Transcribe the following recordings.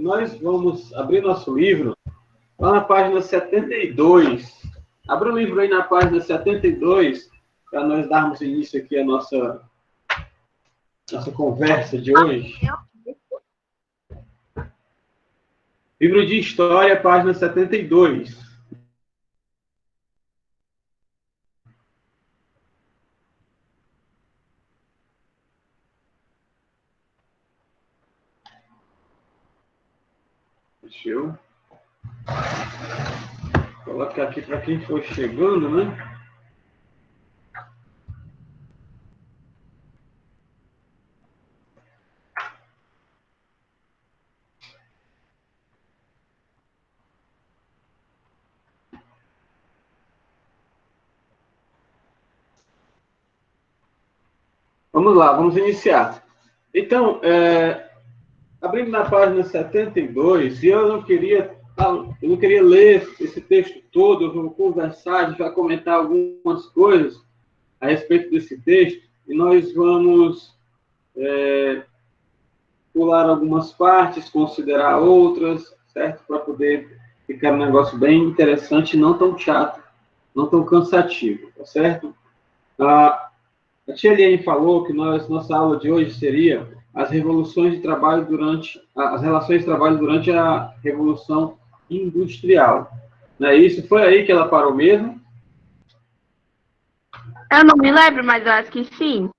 nós vamos abrir nosso livro lá na página 72. Abra o livro aí na página 72, para nós darmos início aqui à nossa conversa de hoje. Livro de História, página 72. Deixa eu colocar aqui para quem for chegando, né? Vamos lá, vamos iniciar. Então, abrindo na página 72, e eu não queria ler esse texto todo, eu vou conversar, a gente vai comentar algumas coisas a respeito desse texto, e nós vamos pular algumas partes, considerar outras, certo? Para poder ficar um negócio bem interessante, não tão chato, não tão cansativo, tá certo? A tia Eliane falou que nossa aula de hoje seria as revoluções de trabalho as relações de trabalho durante a Revolução Industrial. Não é isso? Foi aí que ela parou mesmo? Eu não me lembro, mas eu acho que sim.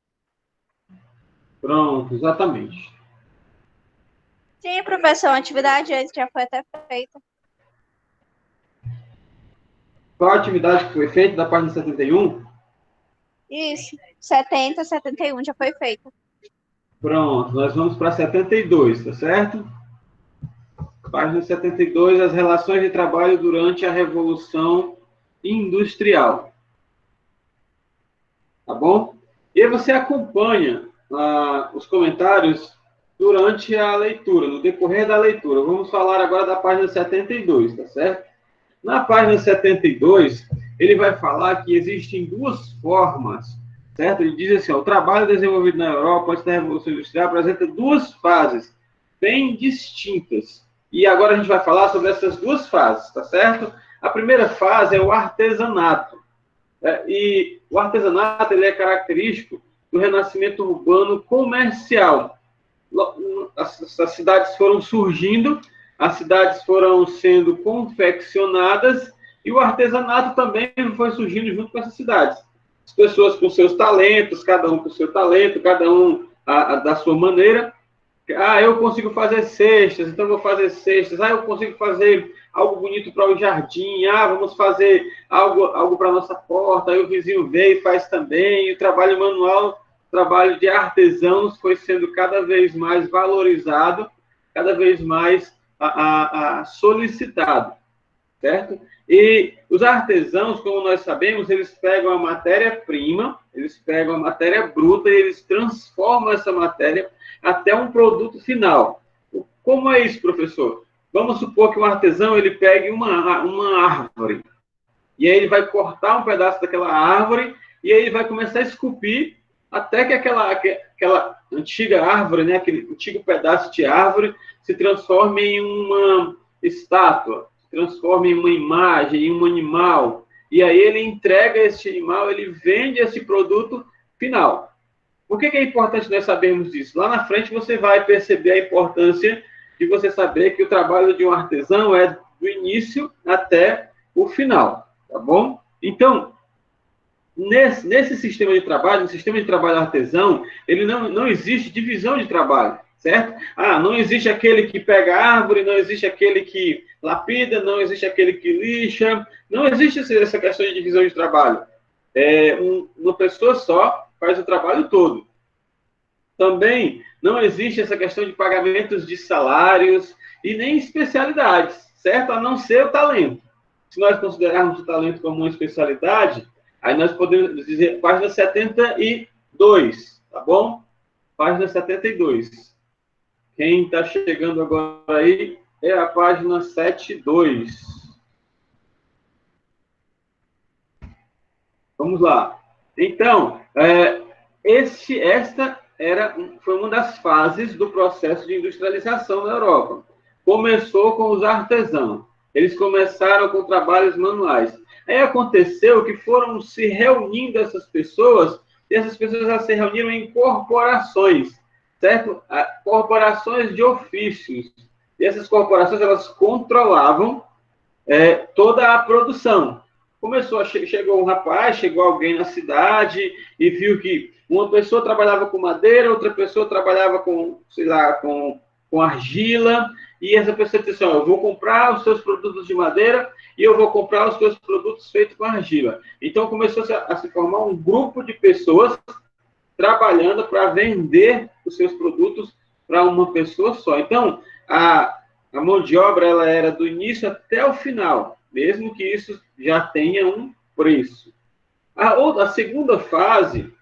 Pronto, exatamente. Sim, professor, a atividade já foi até feita. Qual a atividade que foi feita da página 71? Isso, 70, 71 já foi feita. Pronto, nós vamos para 72, tá certo? Página 72, as relações de trabalho durante a Revolução Industrial. Tá bom? E aí você acompanha os comentários durante a leitura, no decorrer da leitura. Vamos falar agora da página 72, tá certo? Na página 72, ele vai falar que existem duas formas, certo? Ele diz assim, ó, o trabalho desenvolvido na Europa antes da Revolução Industrial apresenta duas fases bem distintas. E agora a gente vai falar sobre essas duas fases, tá certo? A primeira fase é o artesanato. E o artesanato ele é característico do renascimento urbano comercial. As cidades foram surgindo, as cidades foram sendo confeccionadas e o artesanato também foi surgindo junto com essas cidades. As pessoas com seus talentos, cada um com seu talento, cada um da sua maneira. Eu consigo fazer cestas, então vou fazer cestas. Eu consigo fazer algo bonito para o jardim. Vamos fazer algo para a nossa porta. Aí o vizinho vê e faz também. E o trabalho manual, o trabalho de artesãos foi sendo cada vez mais valorizado, cada vez mais solicitado, certo? E os artesãos, como nós sabemos, eles pegam a matéria-prima, eles pegam a matéria bruta e eles transformam essa matéria até um produto final. Como é isso, professor? Vamos supor que um artesão ele pegue uma árvore e aí ele vai cortar um pedaço daquela árvore e aí ele vai começar a esculpir até que aquela antiga árvore, né, aquele antigo pedaço de árvore se transforme em uma estátua, se transforme em uma imagem, em um animal. E aí ele entrega esse animal, ele vende esse produto final. Por que é importante nós sabermos disso? Lá na frente você vai perceber a importância de você saber que o trabalho de um artesão é do início até o final, tá bom? Então, nesse sistema de trabalho, no sistema de trabalho artesão, ele não existe divisão de trabalho, certo? Não existe aquele que pega a árvore, não existe aquele que lapida, não existe aquele que lixa, não existe essa questão de divisão de trabalho. Uma pessoa só faz o trabalho todo. Também não existe essa questão de pagamentos de salários e nem especialidades, certo? A não ser o talento. Se nós considerarmos o talento como uma especialidade, aí nós podemos dizer página 72, tá bom? Página 72. Quem está chegando agora aí é a página 72. Vamos lá. Então, esta foi uma das fases do processo de industrialização na Europa. começou com os artesãos. Eles começaram com trabalhos manuais. Aí aconteceu que foram se reunindo essas pessoas, e essas pessoas já se reuniram em corporações, certo? Corporações de ofícios. E essas corporações, elas controlavam toda a produção. Chegou um rapaz, chegou alguém na cidade e viu que uma pessoa trabalhava com madeira, outra pessoa trabalhava com, sei lá, com argila, e essa pessoa disse assim, eu vou comprar os seus produtos de madeira e eu vou comprar os seus produtos feitos com argila. Então começou a se formar um grupo de pessoas trabalhando para vender os seus produtos para uma pessoa só. Então, a mão de obra ela era do início até o final, mesmo que isso já tenha um preço. A segunda fase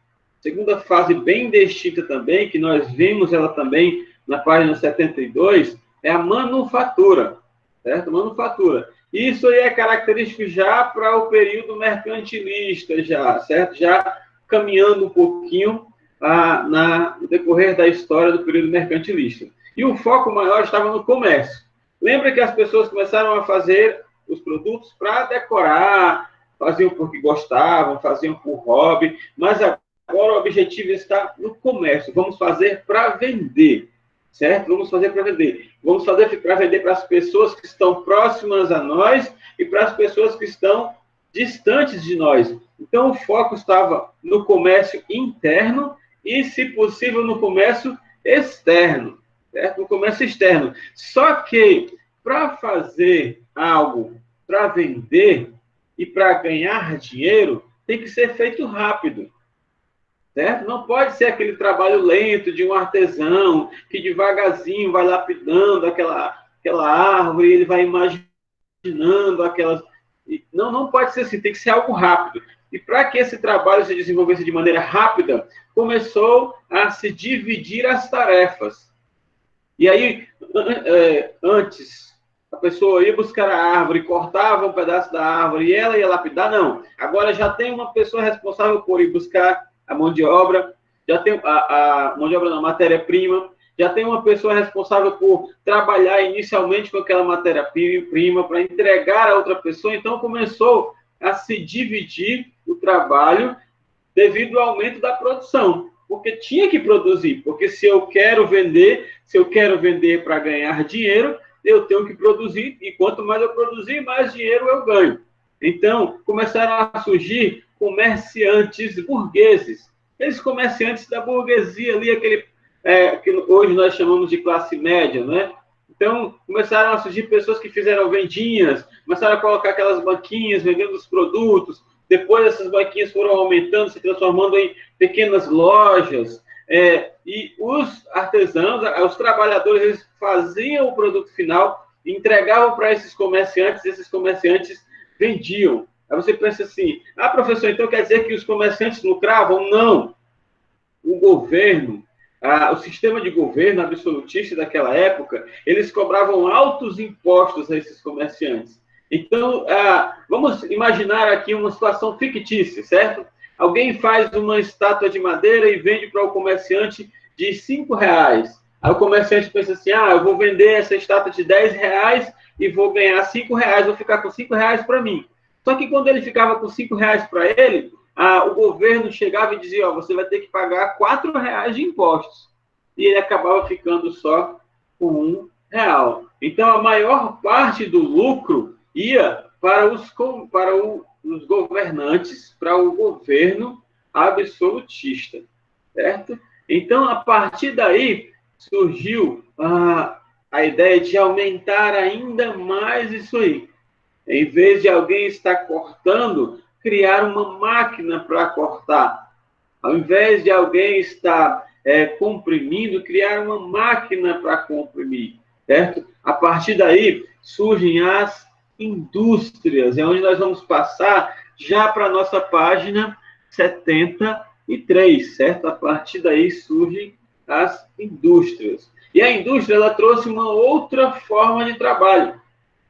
bem distinta também, que nós vimos ela também na página 72, é a manufatura, certo? Manufatura. Isso aí é característico já para o período mercantilista, já, certo? Já caminhando um pouquinho no decorrer da história do período mercantilista. E o foco maior estava no comércio. Lembra que as pessoas começaram a fazer os produtos para decorar, faziam porque gostavam, faziam por hobby, mas agora o objetivo está no comércio. Vamos fazer para vender, certo? Vamos fazer para vender. Vamos fazer para vender para as pessoas que estão próximas a nós e para as pessoas que estão distantes de nós. Então, o foco estava no comércio interno e, se possível, no comércio externo, certo? No comércio externo. Só que, para fazer algo, para vender e para ganhar dinheiro, tem que ser feito rápido, certo? Não pode ser aquele trabalho lento de um artesão que devagarzinho vai lapidando aquela árvore, ele vai imaginando aquelas... Não pode ser assim, tem que ser algo rápido. E para que esse trabalho se desenvolvesse de maneira rápida, começou a se dividir as tarefas. E aí, antes, a pessoa ia buscar a árvore, cortava um pedaço da árvore e ela ia lapidar, não. Agora já tem uma pessoa responsável por ir buscar a mão de obra, já tem a mão de obra na matéria-prima, já tem uma pessoa responsável por trabalhar inicialmente com aquela matéria-prima para entregar a outra pessoa. Então, começou a se dividir o trabalho devido ao aumento da produção, porque tinha que produzir, porque se eu quero vender para ganhar dinheiro, eu tenho que produzir, e quanto mais eu produzir, mais dinheiro eu ganho. Então, começaram a surgir comerciantes burgueses, aqueles comerciantes da burguesia ali, que hoje nós chamamos de classe média, né? Então, começaram a surgir pessoas que fizeram vendinhas, começaram a colocar aquelas banquinhas vendendo os produtos, depois essas banquinhas foram aumentando, se transformando em pequenas lojas, e os artesãos, os trabalhadores, eles faziam o produto final, entregavam para esses comerciantes vendiam. Aí você pensa assim, professor, então quer dizer que os comerciantes lucravam? Não. O governo, o sistema de governo absolutista daquela época, eles cobravam altos impostos a esses comerciantes. Então, vamos imaginar aqui uma situação fictícia, certo? Alguém faz uma estátua de madeira e vende para o comerciante de R$5. Aí o comerciante pensa assim, eu vou vender essa estátua de R$10 e vou ganhar R$5, vou ficar com R$5 para mim. Só que quando ele ficava com R$5 para ele, o governo chegava e dizia, você vai ter que pagar R$4 de impostos. E ele acabava ficando só com R$1. Então, a maior parte do lucro ia para os governantes, para o governo absolutista, certo? Então, a partir daí, surgiu a ideia de aumentar ainda mais isso aí. Em vez de alguém estar cortando, criar uma máquina para cortar. Ao invés de alguém estar comprimindo, criar uma máquina para comprimir, certo? A partir daí, surgem as indústrias, é onde nós vamos passar já para a nossa página 73, certo? A partir daí surgem as indústrias. E a indústria, ela trouxe uma outra forma de trabalho,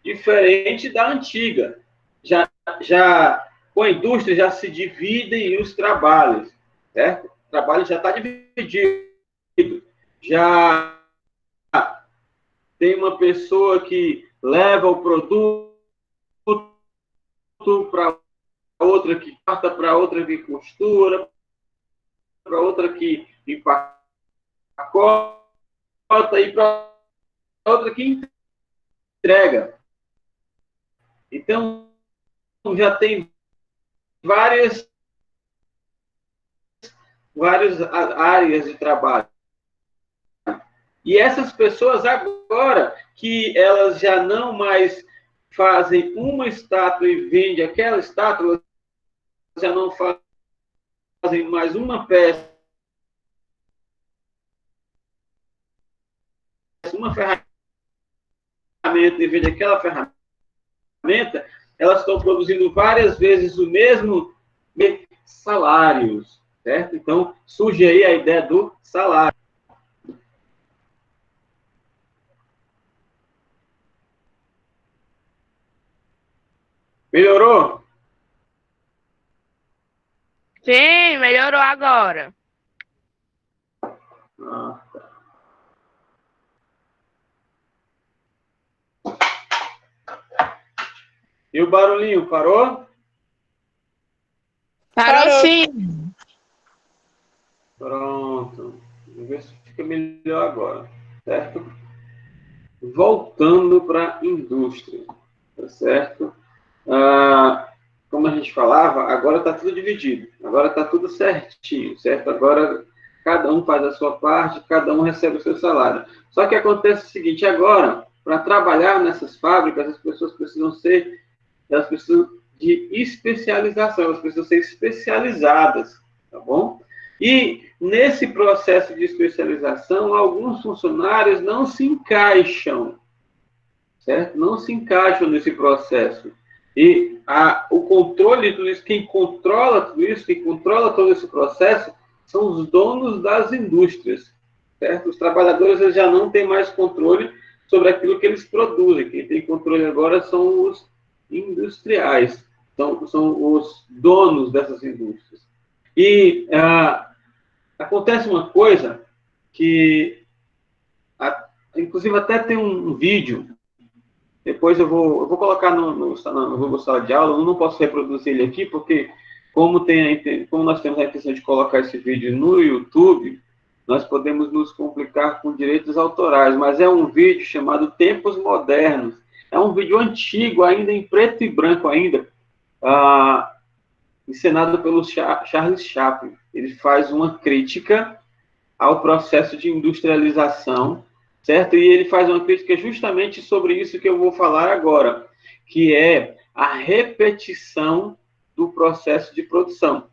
diferente da antiga. Com a indústria já se dividem os trabalhos, certo? O trabalho já está dividido. Já tem uma pessoa que leva o produto para outra que corta, para outra que costura, para outra que empacota e para outra que entrega. Então, já tem várias áreas de trabalho. E essas pessoas agora, que elas já não mais fazem uma estátua e vendem aquela estátua, elas já não fazem mais uma peça, uma ferramenta e vendem aquela ferramenta, elas estão produzindo várias vezes o mesmo salários, certo? Então, surge aí a ideia do salário. Melhorou? Sim, melhorou agora. Ah, tá. E o barulhinho, parou? Parou sim. Pronto. Vamos ver se fica melhor agora, certo? Voltando para a indústria, tá certo? Como a gente falava, agora está tudo dividido, agora está tudo certinho, certo? Agora cada um faz a sua parte, cada um recebe o seu salário. Só que acontece o seguinte, agora, para trabalhar nessas fábricas, as pessoas elas precisam de especialização, elas precisam ser especializadas, tá bom? E nesse processo de especialização, alguns funcionários não se encaixam, certo? Não se encaixam nesse processo. E o controle de tudo isso, quem controla tudo isso, quem controla todo esse processo, são os donos das indústrias, certo? Os trabalhadores eles já não têm mais controle sobre aquilo que eles produzem. Quem tem controle agora são os industriais, são os donos dessas indústrias. E acontece uma coisa que, inclusive, até tem um vídeo. Depois eu vou colocar no Google Sala de Aula. Eu não posso reproduzir ele aqui, porque como nós temos a intenção de colocar esse vídeo no YouTube, nós podemos nos complicar com direitos autorais. Mas é um vídeo chamado Tempos Modernos. É um vídeo antigo, ainda em preto e branco ainda, encenado pelo Charles Chaplin. Ele faz uma crítica ao processo de industrialização, certo? E ele faz uma crítica justamente sobre isso que eu vou falar agora, que é a repetição do processo de produção,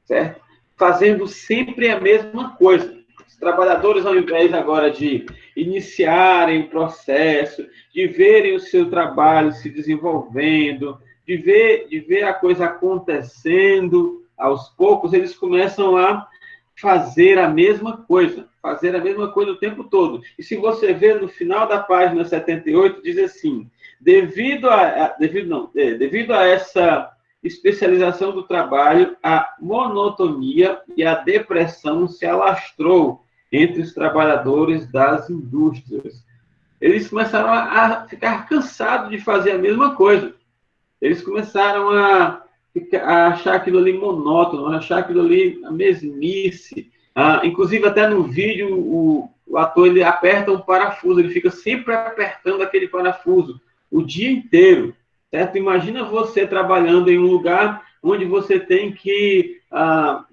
certo? Fazendo sempre a mesma coisa. Os trabalhadores, ao invés agora de iniciarem o processo, de verem o seu trabalho se desenvolvendo, de ver a coisa acontecendo aos poucos, eles começam a fazer a mesma coisa o tempo todo. E se você ver no final da página 78, diz assim: devido a essa especialização do trabalho, a monotonia e a depressão se alastrou entre os trabalhadores das indústrias. Eles começaram a ficar cansados de fazer a mesma coisa. Eles começaram a achar aquilo ali monótono, a achar aquilo ali a mesmice. Inclusive, até no vídeo, o ator ele aperta um parafuso, ele fica sempre apertando aquele parafuso o dia inteiro, certo? Imagina você trabalhando em um lugar onde você tem que,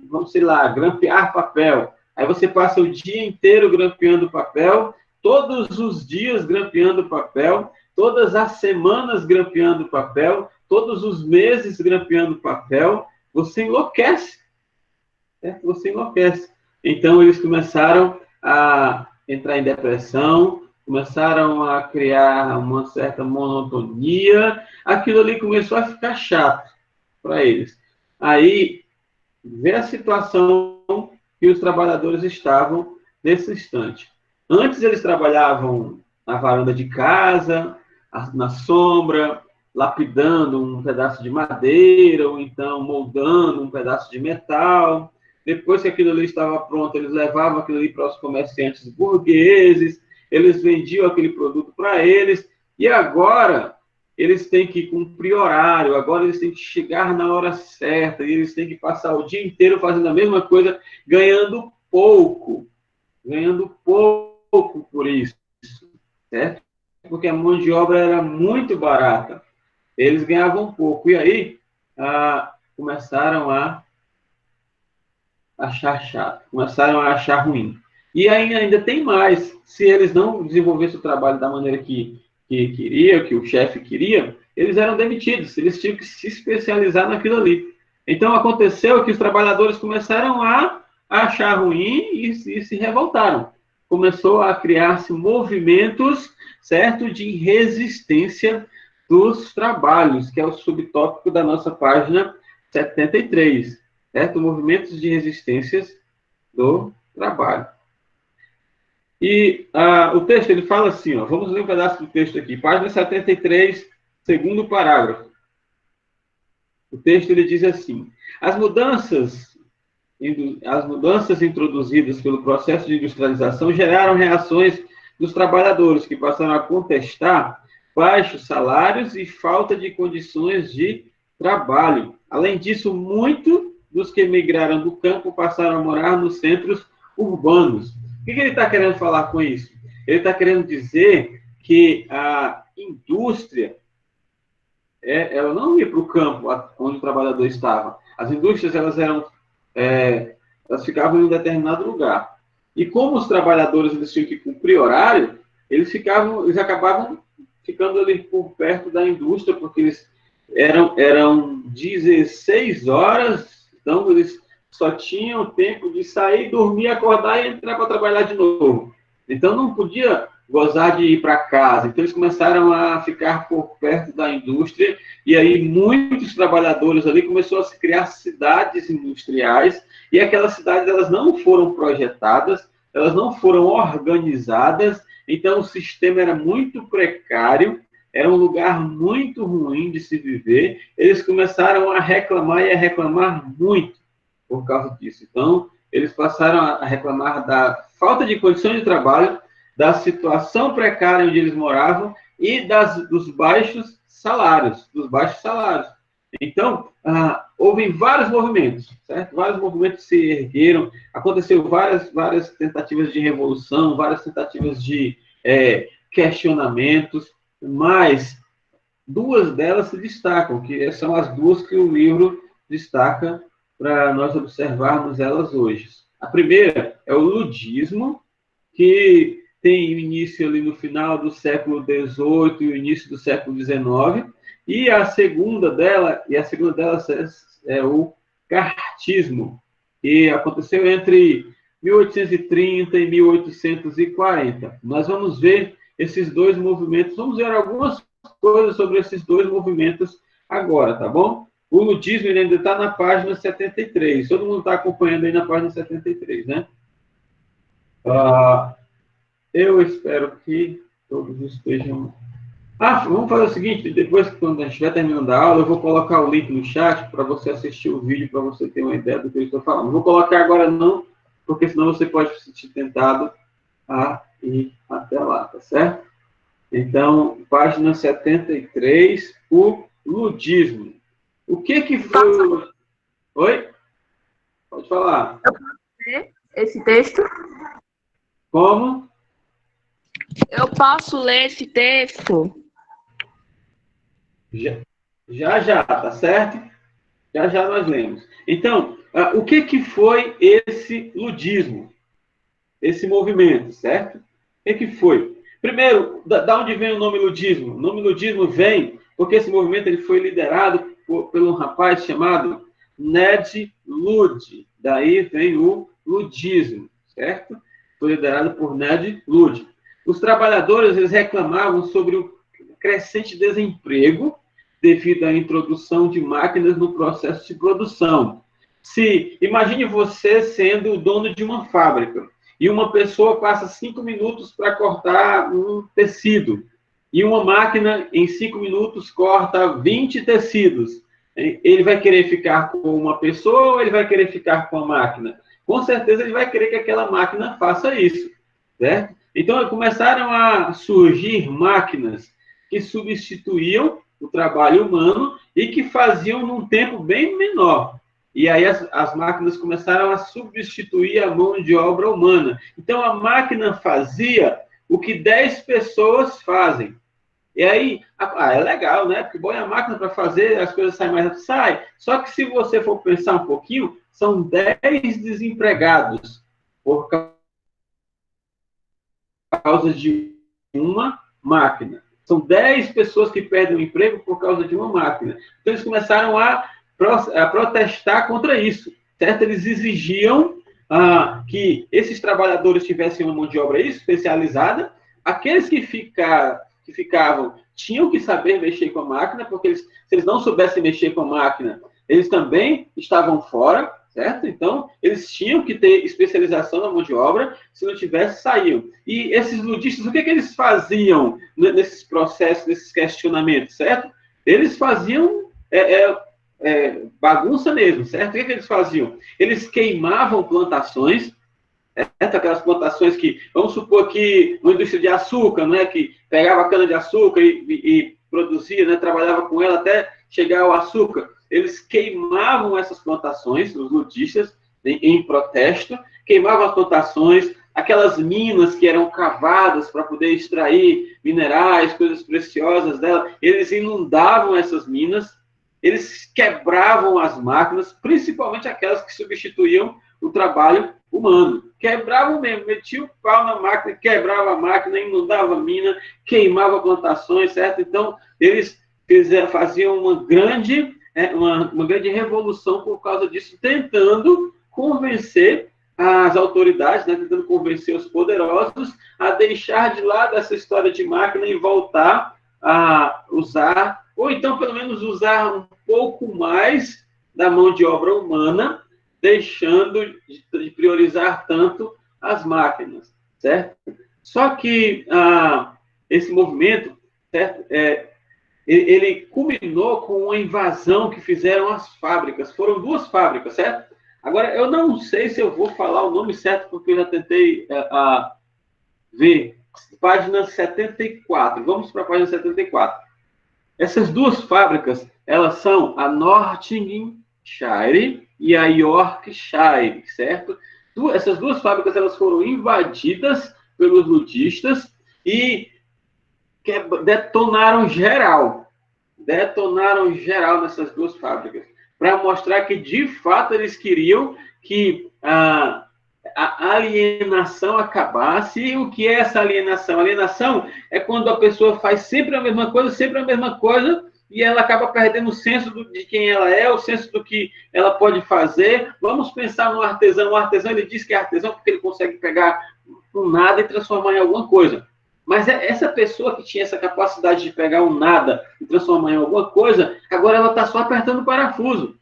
vamos sei lá, grampear papel. Aí você passa o dia inteiro grampeando papel, todos os dias grampeando papel, todas as semanas grampeando papel, todos os meses grampeando papel, você enlouquece. Certo? Você enlouquece. Então, eles começaram a entrar em depressão, começaram a criar uma certa monotonia, aquilo ali começou a ficar chato para eles. Aí, vê a situação que os trabalhadores estavam nesse instante. Antes, eles trabalhavam na varanda de casa, na sombra, lapidando um pedaço de madeira, ou então moldando um pedaço de metal. Depois que aquilo ali estava pronto, eles levavam aquilo ali para os comerciantes burgueses, eles vendiam aquele produto para eles, e agora eles têm que cumprir horário, agora eles têm que chegar na hora certa, e eles têm que passar o dia inteiro fazendo a mesma coisa, ganhando pouco por isso, certo? Porque a mão de obra era muito barata, eles ganhavam pouco, e aí começaram a achar chato, começaram a achar ruim. E ainda tem mais, se eles não desenvolvessem o trabalho da maneira que queria, que o chefe queria, eles eram demitidos, eles tinham que se especializar naquilo ali. Então, aconteceu que os trabalhadores começaram a achar ruim e se revoltaram. Começou a criar-se movimentos, certo, de resistência dos trabalhos, que é o subtópico da nossa página 73, certo? Movimentos de resistências do trabalho. E o texto, ele fala assim, ó, vamos ler um pedaço do texto aqui, página 73, segundo parágrafo. O texto, ele diz assim: as mudanças introduzidas pelo processo de industrialização geraram reações dos trabalhadores, que passaram a contestar baixos salários e falta de condições de trabalho. Além disso, muitos dos que migraram do campo passaram a morar nos centros urbanos. O que ele está querendo falar com isso? Ele está querendo dizer que a indústria, ela não ia para o campo onde o trabalhador estava. As indústrias, elas ficavam em um determinado lugar. E como os trabalhadores eles tinham que cumprir horário, eles acabavam ficando ali por perto da indústria, porque eles eram 16 horas, então eles só tinham tempo de sair, dormir, acordar e entrar para trabalhar de novo. Então não podia gozar de ir para casa. Então eles começaram a ficar por perto da indústria, e aí muitos trabalhadores ali começaram a se criar cidades industriais, e aquelas cidades elas não foram projetadas, elas não foram organizadas, então o sistema era muito precário, era um lugar muito ruim de se viver. Eles começaram a reclamar e a reclamar muito por causa disso. Então, eles passaram a reclamar da falta de condições de trabalho, da situação precária onde eles moravam e dos baixos salários, Então, houve vários movimentos, certo? Vários movimentos se ergueram, aconteceu várias tentativas de revolução, várias tentativas de questionamentos, mas duas delas se destacam, que são as duas que o livro destaca para nós observarmos elas hoje. A primeira é o ludismo, que tem início ali no final do século XVIII e o início do século XIX, e a segunda delas é o cartismo, que aconteceu entre 1830 e 1840. Nós vamos ver esses dois movimentos, vamos ver algumas coisas sobre esses dois movimentos agora, tá bom? O ludismo ainda está na página 73. Todo mundo está acompanhando aí na página 73, né? Eu espero que todos estejam... vamos fazer o seguinte, depois, quando a gente estiver terminando a aula, eu vou colocar o link no chat para você assistir o vídeo, para você ter uma ideia do que eu estou falando. Não vou colocar agora não, porque senão você pode se sentir tentado a ir até lá, tá certo? Então, página 73, o ludismo. O que foi... Oi? Pode falar. Eu posso ler esse texto? Como? Eu posso ler esse texto? Já, tá certo? Já nós lemos. Então, o que foi esse ludismo? Esse movimento, certo? O que foi? Primeiro, da onde vem o nome ludismo? O nome ludismo vem porque esse movimento ele foi liderado por um rapaz chamado Ned Ludd. Daí vem o ludismo, certo? Foi liderado por Ned Ludd. Os trabalhadores eles reclamavam sobre o crescente desemprego devido à introdução de máquinas no processo de produção. Imagine você sendo o dono de uma fábrica e uma pessoa passa 5 minutos para cortar um tecido e uma máquina em 5 minutos corta 20 tecidos. Ele vai querer ficar com uma pessoa ou ele vai querer ficar com a máquina? Com certeza ele vai querer que aquela máquina faça isso, certo? Então, começaram a surgir máquinas que substituíam o trabalho humano e que faziam num tempo bem menor. E aí as máquinas começaram a substituir a mão de obra humana. Então, a máquina fazia o que 10 pessoas fazem. E aí, é legal, né? Porque põe a máquina para fazer, as coisas saem mais rápido. Sai. Só que se você for pensar um pouquinho, são 10 desempregados por causa de uma máquina. São 10 pessoas que perdem o emprego por causa de uma máquina. Então, eles começaram a protestar contra isso, certo? Eles exigiam que esses trabalhadores tivessem uma mão de obra especializada, aqueles que ficavam tinham que saber mexer com a máquina, porque se eles não soubessem mexer com a máquina, eles também estavam fora, certo? Então, eles tinham que ter especialização na mão de obra, se não tivesse, saíam. E esses ludistas, o que eles faziam nesses processos, nesses questionamentos, certo? Eles faziam bagunça mesmo, certo? O que eles faziam? Eles queimavam plantações, certo? Aquelas plantações que, vamos supor que uma indústria de açúcar, né, que pegava a cana-de-açúcar e produzia, né, trabalhava com ela até chegar ao açúcar. Eles queimavam essas plantações, os ludistas, em protesto, queimavam as plantações, aquelas minas que eram cavadas para poder extrair minerais, coisas preciosas dela, eles inundavam essas minas, eles quebravam as máquinas, principalmente aquelas que substituíam o trabalho humano. Quebravam mesmo, metiam o pau na máquina, quebrava a máquina, inundava a mina, queimava plantações, certo? Então, eles faziam uma grande revolução por causa disso, tentando convencer as autoridades, né, tentando convencer os poderosos a deixar de lado essa história de máquina e voltar a usar, ou então, pelo menos, usar um pouco mais da mão de obra humana, deixando de priorizar tanto as máquinas, certo? Só que esse movimento, certo, ele culminou com uma invasão que fizeram as fábricas. Foram 2 fábricas, certo? Agora, eu não sei se eu vou falar o nome certo, porque eu já tentei ver. Página 74. Vamos para a página 74. Essas 2 fábricas, elas são a Nottinghamshire e a Yorkshire, certo? Essas 2 fábricas, elas foram invadidas pelos ludistas e detonaram geral nessas 2 fábricas, para mostrar que, de fato, eles queriam que a alienação acabasse. E o que é essa alienação? Alienação é quando a pessoa faz sempre a mesma coisa, e ela acaba perdendo o senso de quem ela é, o senso do que ela pode fazer. Vamos pensar no artesão. O artesão, ele diz que é artesão porque ele consegue pegar um nada e transformar em alguma coisa. Mas essa pessoa que tinha essa capacidade de pegar um nada e transformar em alguma coisa, agora ela está só apertando o parafuso.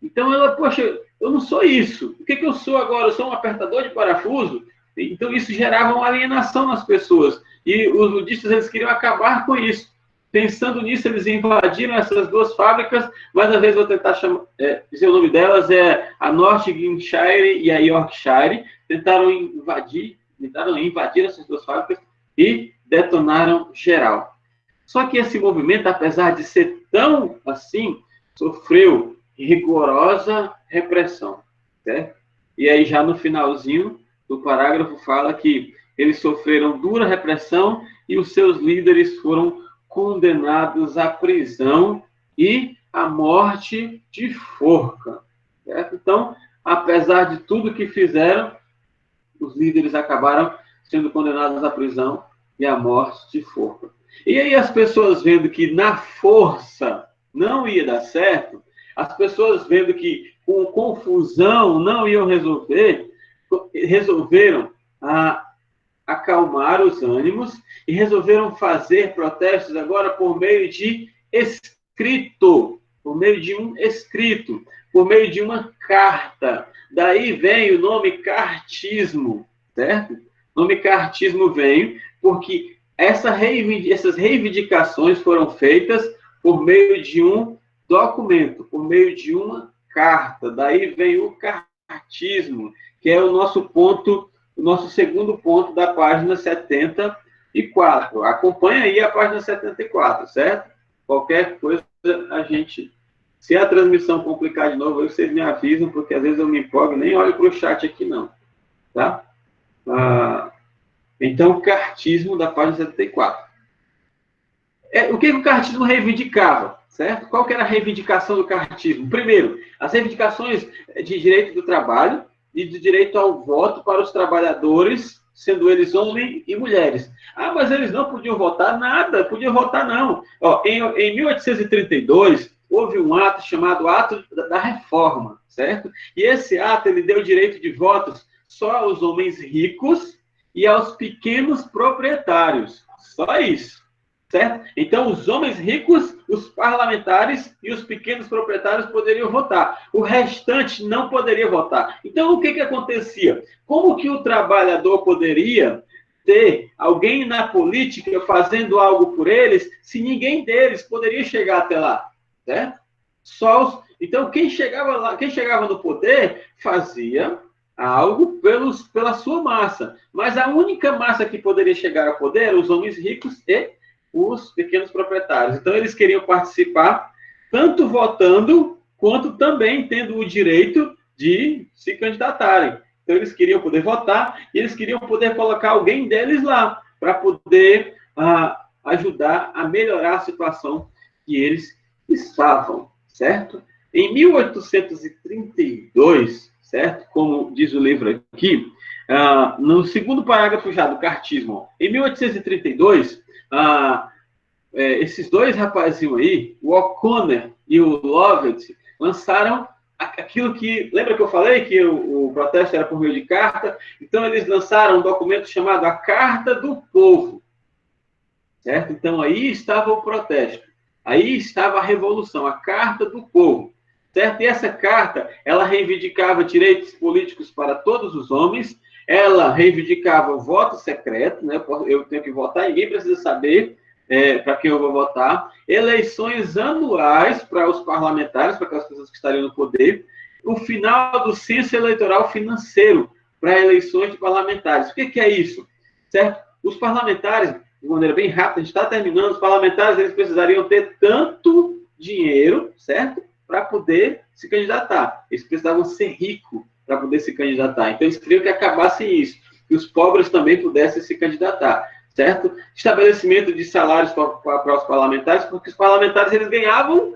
Então ela, poxa, eu não sou isso. O que eu sou agora? Eu sou um apertador de parafuso? Então isso gerava uma alienação nas pessoas. E os ludistas, eles queriam acabar com isso. Pensando nisso, eles invadiram essas 2 fábricas. Mais uma vez, vou tentar dizer o nome delas, é a Nottinghamshire e a Yorkshire. Tentaram invadir essas 2 fábricas e detonaram geral. Só que esse movimento, apesar de ser tão assim, sofreu rigorosa repressão, certo? E aí, já no finalzinho do parágrafo, fala que eles sofreram dura repressão e os seus líderes foram condenados à prisão e à morte de forca, certo? Então, apesar de tudo que fizeram, os líderes acabaram sendo condenados à prisão e à morte de forca. E aí as pessoas vendo que na força não ia dar certo, as pessoas vendo que com confusão não iam resolver, resolveram acalmar os ânimos e resolveram fazer protestos agora por meio de escrito, por meio de um escrito, por meio de uma carta. Daí vem o nome cartismo, certo? O nome cartismo vem porque essas reivindicações foram feitas por meio de um documento, por meio de uma carta. Daí vem o cartismo, que é o nosso ponto o nosso segundo ponto da página 74. Acompanha aí a página 74, certo? Qualquer coisa, a gente... Se a transmissão complicar de novo, vocês me avisam, porque às vezes eu me empolgo e nem olho para o chat aqui, não. Tá? Então, o cartismo da página 74. O que o cartismo reivindicava? Certo? Qual que era a reivindicação do cartismo? Primeiro, as reivindicações de direito do trabalho e de direito ao voto para os trabalhadores, sendo eles homens e mulheres. Mas eles não podiam votar? Nada, podiam votar não. Em 1832, houve um ato chamado Ato da Reforma, certo? E esse ato, ele deu direito de votos só aos homens ricos e aos pequenos proprietários. Só isso. Certo? Então, os homens ricos, os parlamentares e os pequenos proprietários poderiam votar. O restante não poderia votar. Então, o que acontecia? Como que o trabalhador poderia ter alguém na política fazendo algo por eles, se ninguém deles poderia chegar até lá? Certo? Então, quem chegava lá, quem chegava no poder, fazia algo pela sua massa. Mas a única massa que poderia chegar ao poder eram os homens ricos e os pequenos proprietários. Então, eles queriam participar, tanto votando, quanto também tendo o direito de se candidatarem. Então, eles queriam poder votar e eles queriam poder colocar alguém deles lá, para poder ajudar a melhorar a situação que eles estavam, certo? Em 1832, certo? Como diz o livro aqui, no segundo parágrafo já do cartismo, em 1832, esses dois rapazinhos aí, o O'Connor e o Lovett, lançaram aquilo que... Lembra que eu falei que o protesto era por meio de carta? Então, eles lançaram um documento chamado a Carta do Povo. Certo? Então, aí estava o protesto. Aí estava a revolução, a Carta do Povo. Certo? E essa carta, ela reivindicava direitos políticos para todos os homens, ela reivindicava o voto secreto, né? Eu tenho que votar, ninguém precisa saber para quem eu vou votar, eleições anuais para os parlamentares, para aquelas pessoas que estariam no poder, o final do censo eleitoral financeiro para eleições de parlamentares. O que é isso? Certo? Os parlamentares, de maneira bem rápida, a gente está terminando, os parlamentares eles precisariam ter tanto dinheiro, certo? Para poder se candidatar. Eles precisavam ser ricos para poder se candidatar. Então, eles queriam que acabasse isso, que os pobres também pudessem se candidatar, certo? Estabelecimento de salários para os parlamentares, porque os parlamentares, eles ganhavam,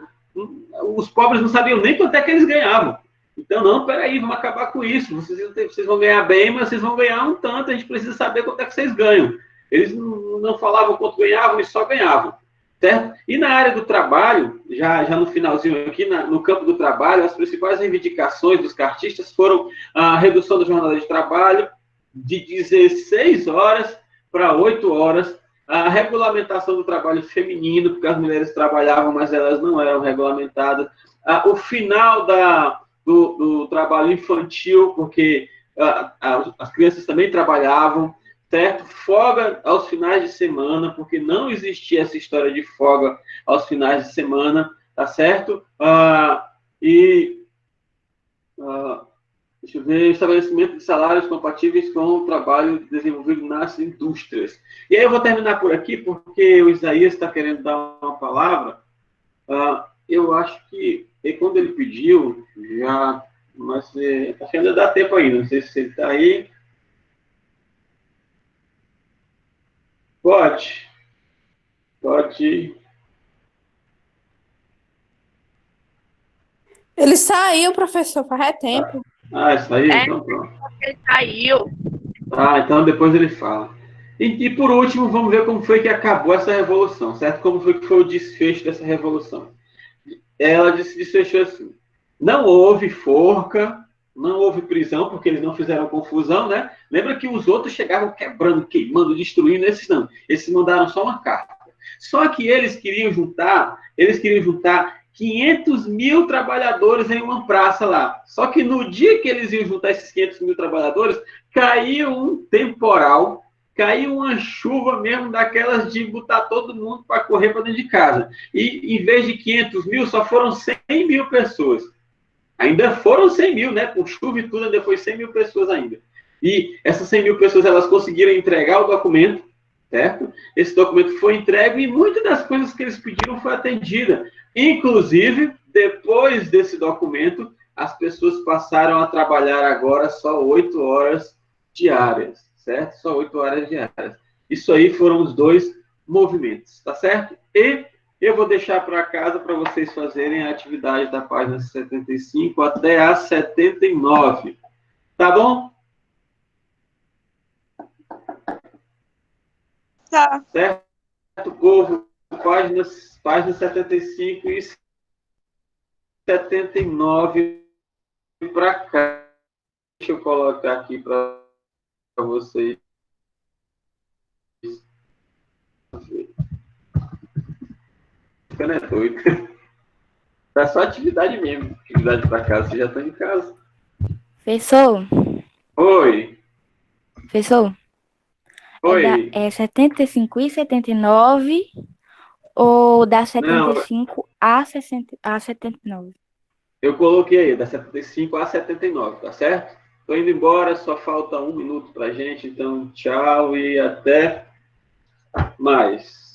os pobres não sabiam nem quanto é que eles ganhavam. Então, não, peraí, vamos acabar com isso. Vocês vão ganhar bem, mas vocês vão ganhar um tanto, a gente precisa saber quanto é que vocês ganham. Eles não falavam quanto ganhavam, eles só ganhavam. Certo? E na área do trabalho, já no finalzinho aqui, no campo do trabalho, as principais reivindicações dos cartistas foram a redução da jornada de trabalho de 16 horas para 8 horas, a regulamentação do trabalho feminino, porque as mulheres trabalhavam, mas elas não eram regulamentadas, o final do trabalho infantil, porque as crianças também trabalhavam, certo? Folga aos finais de semana, porque não existia essa história de folga aos finais de semana, tá certo? Deixa eu ver, estabelecimento de salários compatíveis com o trabalho desenvolvido nas indústrias. E aí eu vou terminar por aqui, porque o Isaías está querendo dar uma palavra. Eu acho que quando ele pediu, já... Mas acho que ainda dá tempo ainda, não sei se ele está aí. Pode. Ele saiu, professor, faz tempo. Saiu? Então pronto. Ele saiu. Então depois ele fala. E por último, vamos ver como foi que acabou essa revolução, certo? Como foi que foi o desfecho dessa revolução. Ela desfechou assim. Não houve forca, não houve prisão, porque eles não fizeram confusão, né? Lembra que os outros chegavam quebrando, queimando, destruindo, esses não. Esses mandaram só uma carta. Só que eles queriam juntar 500 mil trabalhadores em uma praça lá. Só que no dia que eles iam juntar esses 500 mil trabalhadores, caiu um temporal, caiu uma chuva mesmo daquelas de botar todo mundo para correr para dentro de casa. E em vez de 500 mil, só foram 100 mil pessoas. Ainda foram 100 mil, né? Com chuva e tudo, ainda foi 100 mil pessoas ainda. E essas 100 mil pessoas, elas conseguiram entregar o documento, certo? Esse documento foi entregue e muitas das coisas que eles pediram foi atendida. Inclusive, depois desse documento, as pessoas passaram a trabalhar agora só 8 horas diárias, certo? Só 8 horas diárias. Isso aí foram os 2 movimentos, tá certo? E eu vou deixar para casa para vocês fazerem a atividade da página 75 até a 79. Tá bom? Tá. Certo, povo? Páginas 75 e 79 para cá. Deixa eu colocar aqui para vocês. Ficando é doido. É só atividade mesmo. Atividade para casa. Vocês já estão em casa. Professor, Oi. professor, Oi. é 75 e 79 ou da Não, 75 a 79? eu coloquei aí, da 75 a 79, tá certo? Estou indo embora, só falta 1 minuto para gente, então tchau e até mais.